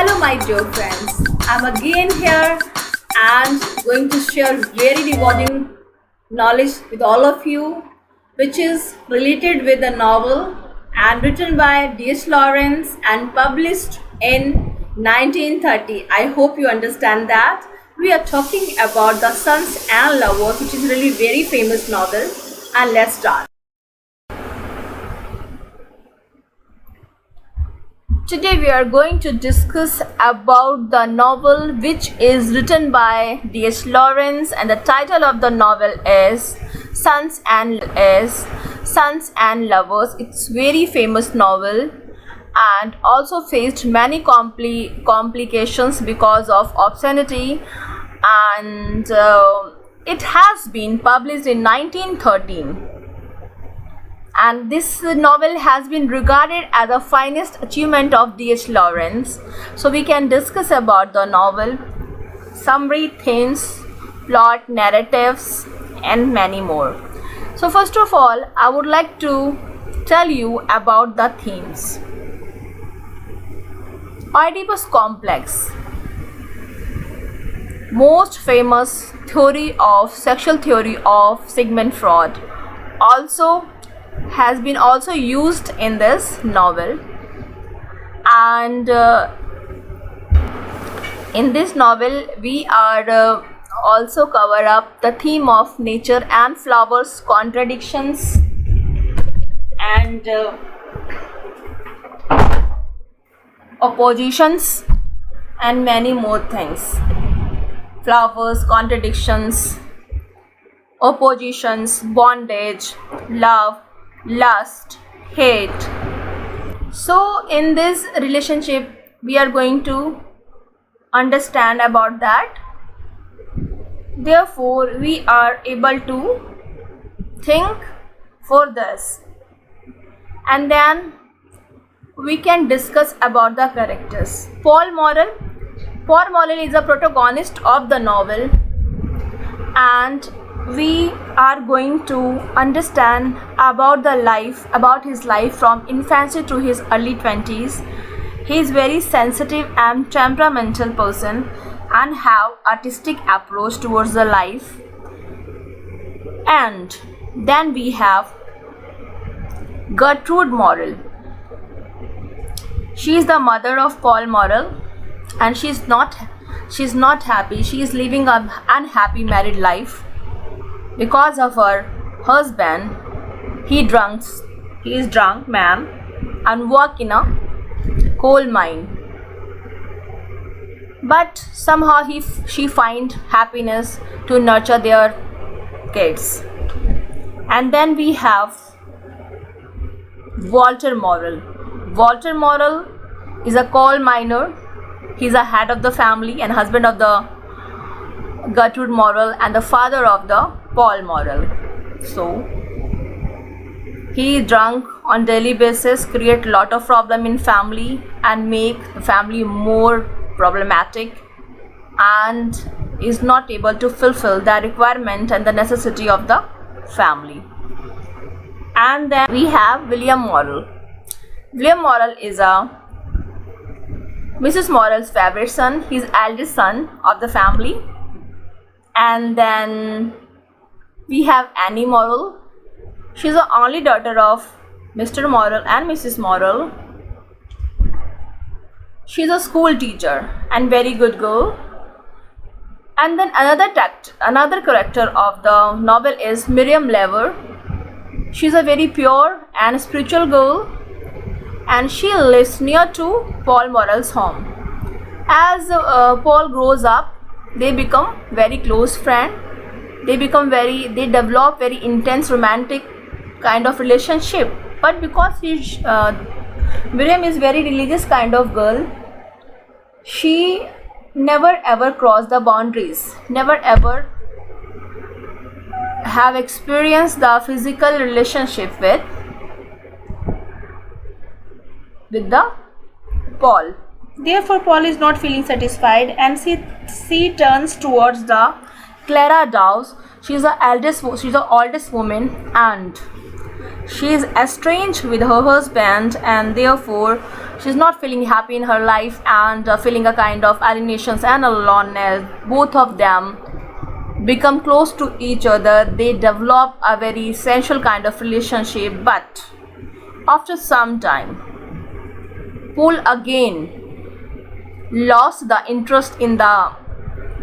Hello, my dear friends. I'm again here and going to share very rewarding knowledge with all of you, which is related with a novel and written by D.H. Lawrence and published in 1930. I hope you understand that. We are talking about The Sons and Lovers, which is really very famous novel. And let's start. Today we are going to discuss about the novel which is written by D.H. Lawrence, and the title of the novel is Sons and Lovers. It's very famous novel and also faced many complications because of obscenity, and it has been published in 1913. And this novel has been regarded as the finest achievement of D.H. Lawrence. So we can discuss about the novel, summary, themes, plot, narratives, and many more. So first of all, I would like to tell you about the themes. Oedipus complex, most famous sexual theory of Sigmund Freud, has been also used in this novel. And in this novel we are also cover up the theme of nature and flowers, contradictions, and oppositions, and many more things. Flowers, contradictions, oppositions, bondage, love, lust, hate. So in this relationship we are going to understand about that. Therefore we are able to think for this, and then we can discuss about the characters. Paul Morrell is a protagonist of the novel, and we are going to understand about his life from infancy to his early 20s. He is very sensitive and temperamental person and have artistic approach towards the life. And then we have Gertrude Morrell. She is the mother of Paul Morrell, and she's not happy. She is living an unhappy married life because of her husband. He is drunk man and work in a coal mine, but somehow she find happiness to nurture their kids. And then we have Walter Morrell is a coal miner. He's a head of the family and husband of the Gertrude Morrell and the father of the Paul Morrell. So he drunk on daily basis, create lot of problem in family and make the family more problematic, and is not able to fulfill the requirement and the necessity of the family. And then we have William Morrell. William Morrell is Mrs. Morrell's favorite son. He's eldest son of the family. And then we have Annie Morrell. She's the only daughter of Mr. Morrell and Mrs. Morrell. She's a school teacher and very good girl. And then another character of the novel is Miriam Lever. She's a very pure and spiritual girl, and she lives near to Paul Morrell's home. As Paul grows up, they become very close friends. They develop very intense romantic kind of relationship. But because Miriam is very religious kind of girl, she never ever crossed the boundaries, never ever have experienced the physical relationship with the Paul. Therefore Paul is not feeling satisfied, and she turns towards the Clara Dawes. She's the oldest woman, and she is estranged with her husband, and therefore she's not feeling happy in her life, and feeling a kind of alienations and aloneness. Both of them become close to each other. They develop a very essential kind of relationship, but after some time, Paul again lost the interest in the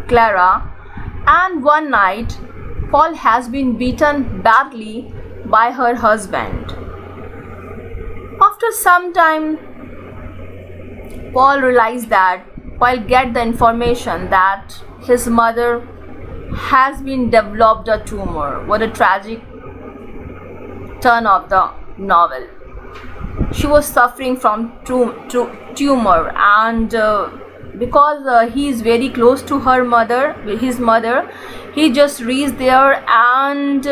Clara, and one night Paul has been beaten badly by her husband. After some time, Paul realized that, Paul get the information that his mother has been developed a tumor. What a tragic turn of the novel. She was suffering from tumor, and because he is very close to his mother, he just reached there, and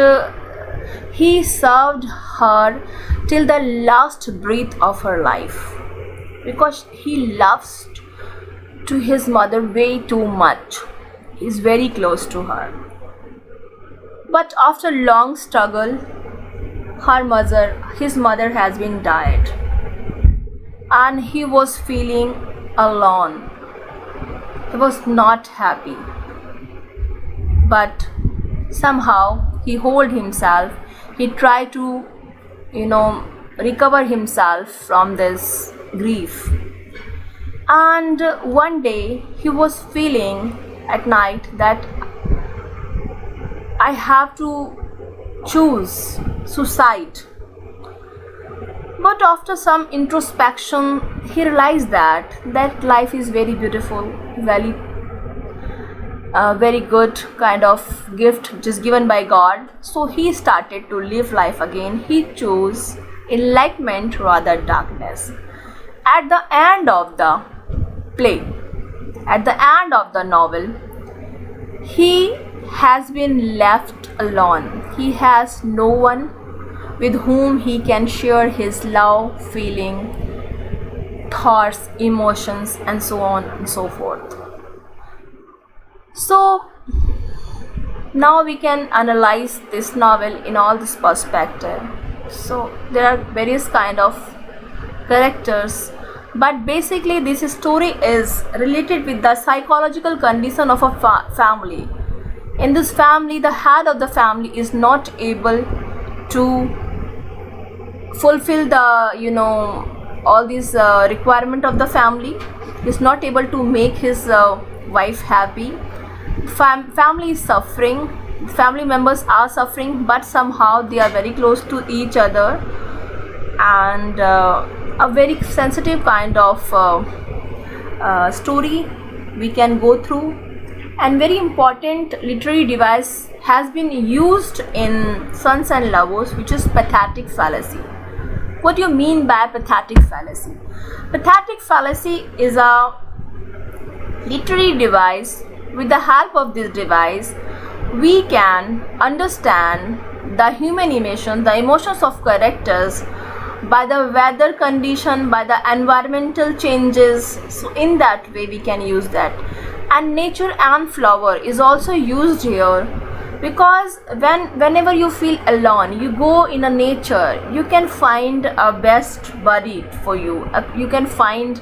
he served her till the last breath of her life, because he loves to his mother way too much. He is very close to her. But after long struggle, his mother has been died, and he was feeling alone. He was not happy, but somehow he held himself. He tried to, recover himself from this grief. And one day he was feeling at night that I have to choose suicide. But after some introspection, he realized that life is very beautiful, very good kind of gift just given by God. So he started to live life again. He chose enlightenment rather darkness. At the end of the play, at the end of the novel, he has been left alone. He has no one with whom he can share his love, feeling, thoughts, emotions, and so on and so forth. So now we can analyze this novel in all this perspective. So there are various kind of characters, but basically this story is related with the psychological condition of a family. In this family, the head of the family is not able to fulfill the all these requirement of the family. Is not able to make his wife happy. Family is suffering, family members are suffering, but somehow they are very close to each other, and a very sensitive kind of story we can go through. And very important literary device has been used in Sons and Lovers, which is pathetic fallacy. What do you mean by pathetic fallacy? Pathetic fallacy is a literary device. With the help of this device, we can understand the human emotion, the emotions of characters by the weather condition, by the environmental changes. So in that way we can use that. And nature and flower is also used here, because whenever you feel alone, you go in a nature, you can find a best buddy for you. You can find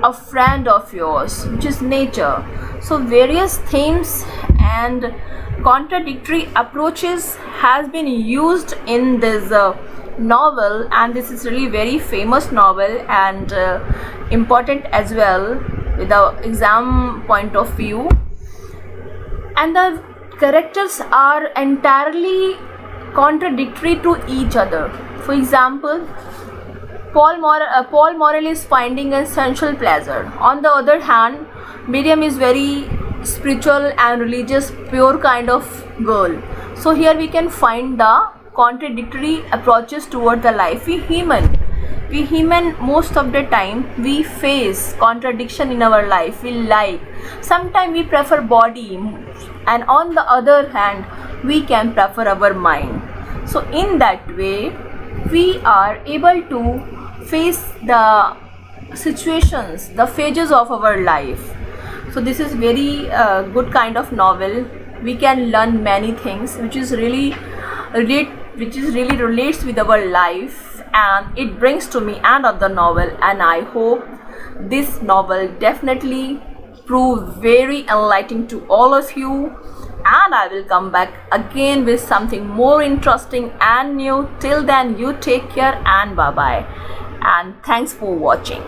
a friend of yours, which is nature. So various themes and contradictory approaches has been used in this novel, and this is really very famous novel and important as well with the exam point of view. And the characters are entirely contradictory to each other. For example, Paul Morrell is finding a sensual pleasure. On the other hand, Miriam is very spiritual and religious, pure kind of girl. So here we can find the contradictory approaches toward the life. We human most of the time we face contradiction in our life. Sometimes we prefer body, and on the other hand we can prefer our mind. So in that way we are able to face the situations, the phases of our life. So this is very good kind of novel. We can learn many things which really relates with our life, and it brings to me end of the novel, and I hope this novel definitely prove very enlightening to all of you, and I will come back again with something more interesting and new. Till then, you take care and bye bye, and thanks for watching.